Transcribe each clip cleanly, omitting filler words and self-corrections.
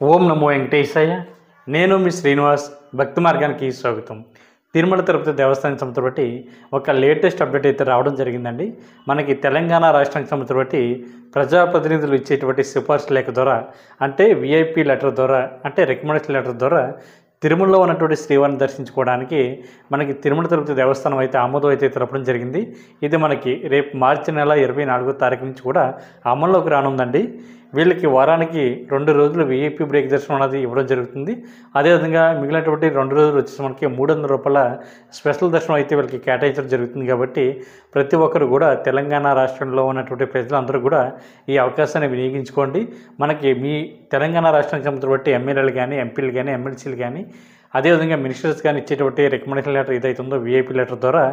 ఓం నమో వెంకటేశాయ. నేను మీ శ్రీనివాస్. భక్తి మార్గానికి స్వాగతం. తిరుమల తిరుపతి దేవస్థానం సంస్థ బట్టి ఒక లేటెస్ట్ అప్డేట్ అయితే రావడం జరిగిందండి. మనకి తెలంగాణ రాష్ట్రానికి సంబంధించిన బట్టి ప్రజాప్రతినిధులు ఇచ్చేటువంటి సిఫార్సు లేఖ ద్వారా, అంటే విఐపి లెటర్ ద్వారా, అంటే రికమెండేషన్ లెటర్ ద్వారా తిరుమలలో ఉన్నటువంటి శ్రీవారిని దర్శించుకోవడానికి మనకి తిరుమల తిరుపతి దేవస్థానం అయితే ఆమోదం అయితే తెలపడం జరిగింది. ఇది మనకి రేపు మార్చి నెల 24వ తారీఖు నుంచి కూడా అమల్లోకి రానుందండి. వీళ్ళకి వారానికి 2 రోజులు విఐపి బ్రేక్ దర్శనం అనేది ఇవ్వడం జరుగుతుంది. అదేవిధంగా మిగిలినటువంటి 2 రోజులు వచ్చేసి మనకి 300 రూపాయల స్పెషల్ దర్శనం అయితే వీళ్ళకి కేటాయించడం జరుగుతుంది. కాబట్టి ప్రతి ఒక్కరు కూడా తెలంగాణ రాష్ట్రంలో ఉన్నటువంటి ప్రజలందరూ కూడా ఈ అవకాశాన్ని వినియోగించుకోండి. మనకి మీ తెలంగాణ రాష్ట్రానికి సంబంధించిన బట్టి ఎమ్మెల్యేలు కానీ, ఎంపీలు కానీ, ఎమ్మెల్సీలు కానీ, అదేవిధంగా మినిస్టర్స్ కానీ ఇచ్చేటువంటి రికమెండేషన్ లెటర్ ఏదైతే ఉందో విఐపి లెటర్ ద్వారా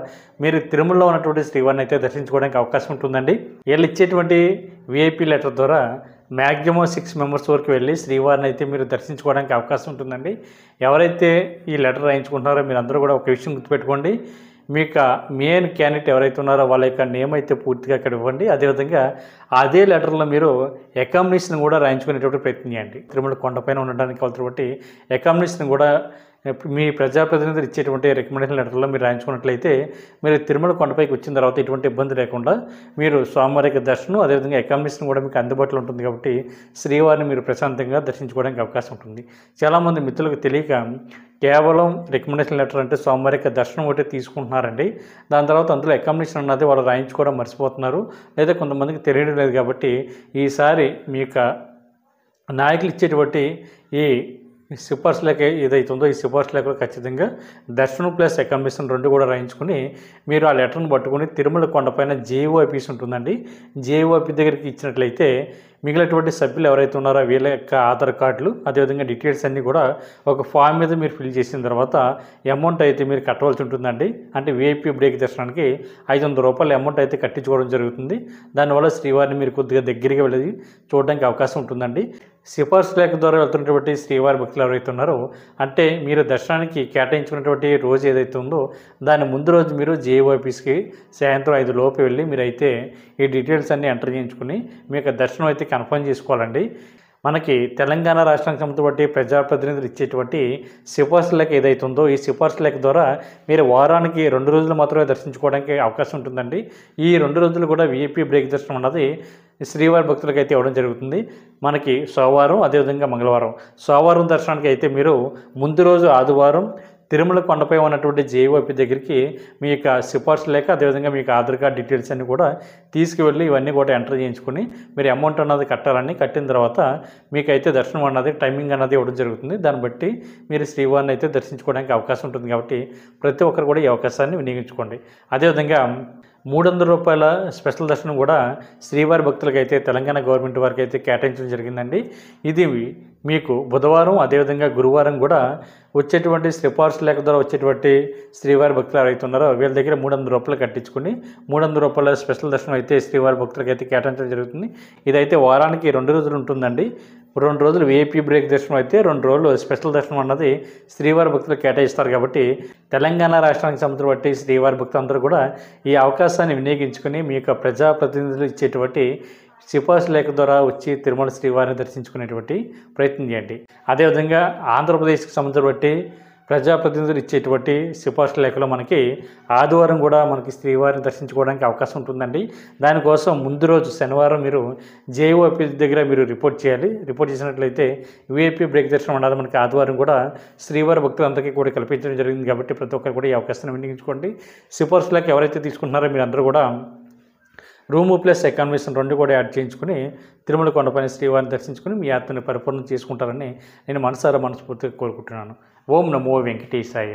మీరు తిరుమలలో ఉన్నటువంటి శ్రీవారిని అయితే దర్శించుకోవడానికి అవకాశం ఉంటుందండి. వీళ్ళు ఇచ్చేటువంటి విఐపి లెటర్ ద్వారా మ్యాక్సిమం 6 మెంబర్స్ వరకు వెళ్ళి శ్రీవారిని అయితే మీరు దర్శించుకోవడానికి అవకాశం ఉంటుందండి. ఎవరైతే ఈ లెటర్ రాయించుకుంటున్నారో మీరు అందరూ కూడా ఒక విషయం గుర్తుపెట్టుకోండి. మీకు మెయిన్ క్యాండిడేట్ ఎవరైతే ఉన్నారో వాళ్ళ యొక్క నేమ్ అయితే పూర్తిగా ఇక్కడ ఇవ్వండి. అదేవిధంగా అదే లెటర్లో మీరు అకామిడేషన్ కూడా రాయించుకునేటువంటి ప్రయత్నం చేయండి. తిరుమల కొండపైన ఉండడానికి కాబట్టి అకామిడేషన్ కూడా మీ ప్రజాప్రతినిధులు ఇచ్చేటువంటి రికమెండేషన్ లెటర్లో మీరు రాయించుకున్నట్లయితే మీరు తిరుమల కొండపైకి వచ్చిన తర్వాత ఎటువంటి ఇబ్బంది లేకుండా మీరు స్వామివారికి దర్శనం, అదేవిధంగా అకామిడేషన్ కూడా మీకు అందుబాటులో ఉంటుంది. కాబట్టి శ్రీవారిని మీరు ప్రశాంతంగా దర్శించుకోవడానికి అవకాశం ఉంటుంది. చాలామంది మిత్రులకు తెలియక కేవలం రికమెండేషన్ లెటర్ అంటే స్వామివారికి దర్శనం ఒకటి తీసుకుంటున్నారండి. దాని తర్వాత అందులో అకామిడేషన్ అన్నది వాళ్ళు రాయించుకోవడం మర్చిపోతున్నారు, లేదా కొంతమందికి తెలియడం లేదు. కాబట్టి ఈసారి మీ యొక్క నాయకులు ఇచ్చేటువంటి ఈ సిఫార్సు లేఖ ఏదైతే ఉందో ఈ సిఫార్సు లేఖలో ఖచ్చితంగా దర్శనం ప్లస్ అకామిడేషన్ 2 కూడా రాయించుకుని మీరు ఆ లెటర్ను పట్టుకుని తిరుమల కొండపైన జేఈఓ ఆఫీస్ ఉంటుందండి. జేఈఓ ఆఫీస్ దగ్గరికి ఇచ్చినట్లయితే మిగిలినటువంటి సభ్యులు ఎవరైతే ఉన్నారో వీళ్ళ యొక్క ఆధార్ కార్డులు, అదేవిధంగా డీటెయిల్స్ అన్నీ కూడా ఒక ఫామ్ మీద మీరు ఫిల్ చేసిన తర్వాత అమౌంట్ అయితే మీరు కట్టవలసి ఉంటుందండి. అంటే విఐపి బ్రేక్ దర్శనానికి 500 రూపాయల అమౌంట్ అయితే కట్టించుకోవడం జరుగుతుంది. దానివల్ల శ్రీవారిని మీరు కొద్దిగా దగ్గరికి వెళ్ళి చూడడానికి అవకాశం ఉంటుందండి. సిఫార్సు లేఖ ద్వారా వెళ్తున్నటువంటి శ్రీవారి భక్తులు ఎవరైతే ఉన్నారో, అంటే మీరు దర్శనానికి కేటాయించుకున్నటువంటి రోజు ఏదైతే ఉందో దాని ముందు రోజు మీరు జేఈఓ ఆఫీస్కి సాయంత్రం 5 లోపు వెళ్ళి మీరైతే ఈ డీటెయిల్స్ అన్నీ ఎంటర్ చేయించుకుని మీ యొక్క దర్శనం అయితే కన్ఫర్మ్ చేసుకోవాలండి. మనకి తెలంగాణ రాష్ట్రానికి సంబంధించి ప్రజాప్రతినిధులు ఇచ్చేటువంటి సిఫార్సు లేఖ ఏదైతే ఉందో ఈ సిఫార్సు లేఖ ద్వారా మీరు వారానికి 2 రోజులు మాత్రమే దర్శించుకోవడానికి అవకాశం ఉంటుందండి. ఈ 2 రోజులు కూడా విఐపి బ్రేక్ దర్శనం అన్నది శ్రీవారి భక్తులకు అయితే ఇవ్వడం జరుగుతుంది. మనకి సోమవారం, అదేవిధంగా మంగళవారం. సోమవారం దర్శనానికి అయితే మీరు ముందు రోజు ఆదివారం తిరుమల కొండపై ఉన్నటువంటి జేఈఓపీ దగ్గరికి మీ యొక్క సిఫార్సు లేక, అదేవిధంగా మీకు ఆధార్ కార్డ్ డీటెయిల్స్ అన్నీ కూడా తీసుకువెళ్ళి ఇవన్నీ కూడా ఎంటర్ చేయించుకుని మీరు అమౌంట్ అన్నది కట్టాలని, కట్టిన తర్వాత మీకైతే దర్శనం అన్నది టైమింగ్ అన్నది ఇవ్వడం జరుగుతుంది. దాన్ని బట్టి మీరు శ్రీవారిని అయితే దర్శించుకోవడానికి అవకాశం ఉంటుంది. కాబట్టి ప్రతి ఒక్కరు కూడా ఈ అవకాశాన్ని వినియోగించుకోండి. అదేవిధంగా 300 రూపాయల స్పెషల్ దర్శనం కూడా శ్రీవారి భక్తులకి అయితే తెలంగాణ గవర్నమెంట్ వారికి అయితే కేటాయించడం జరిగిందండి. ఇది మీకు బుధవారం, అదేవిధంగా గురువారం కూడా వచ్చేటువంటి సిఫార్సు లేఖ ద్వారా వచ్చేటువంటి శ్రీవారి భక్తులు ఎవరైతే ఉన్నారో వీళ్ళ దగ్గర 300 రూపాయలు కట్టించుకుని 300 రూపాయల స్పెషల్ దర్శనం అయితే శ్రీవారి భక్తులకి అయితే కేటాయించడం జరుగుతుంది. ఇదైతే వారానికి 2 రోజులు ఉంటుందండి. 2 రోజులు విఐపి బ్రేక్ దర్శనం అయితే 2 రోజులు స్పెషల్ దర్శనం అన్నది శ్రీవారి భక్తులు కేటాయిస్తారు. కాబట్టి తెలంగాణ రాష్ట్రానికి సంబంధించి బట్టి శ్రీవారి భక్తులందరూ కూడా ఈ అవకాశాన్ని వినియోగించుకుని మీ యొక్క ప్రజాప్రతినిధులు ఇచ్చేటువంటి సిఫార్సు లేఖ ద్వారా వచ్చి తిరుమల శ్రీవారిని దర్శించుకునేటువంటి ప్రయత్నం చేయండి. అదేవిధంగా ఆంధ్రప్రదేశ్కి సంబంధించి బట్టి ప్రజాప్రతినిధులు ఇచ్చేటువంటి సిఫార్సు లేఖలో మనకి ఆదివారం కూడా మనకి శ్రీవారిని దర్శించుకోవడానికి అవకాశం ఉంటుందండి. దానికోసం ముందు రోజు శనివారం మీరు జేఈఓ ఆఫీస్ దగ్గర మీరు రిపోర్ట్ చేయాలి. రిపోర్ట్ చేసినట్లయితే విఐపి బ్రేక్ దర్శనం అన్నది మనకి ఆదివారం కూడా శ్రీవారి భక్తులందరికీ కూడా కల్పించడం జరిగింది. కాబట్టి ప్రతి ఒక్కరు కూడా ఈ అవకాశాన్ని వినియోగించుకోండి. సిఫార్సు లేఖ ఎవరైతే తీసుకుంటున్నారో మీరు అందరూ కూడా రూము ప్లస్ అకామిడేషన్ 2 కూడా యాడ్ చేయించుకుని తిరుమల కొండపైన శ్రీవారిని దర్శించుకుని మీ యాత్రని పరిపూర్ణం చేసుకుంటారని నేను మనస్ఫూర్తిగా కోరుకుంటున్నాను. ఓం నమో వెంకటేశాయ.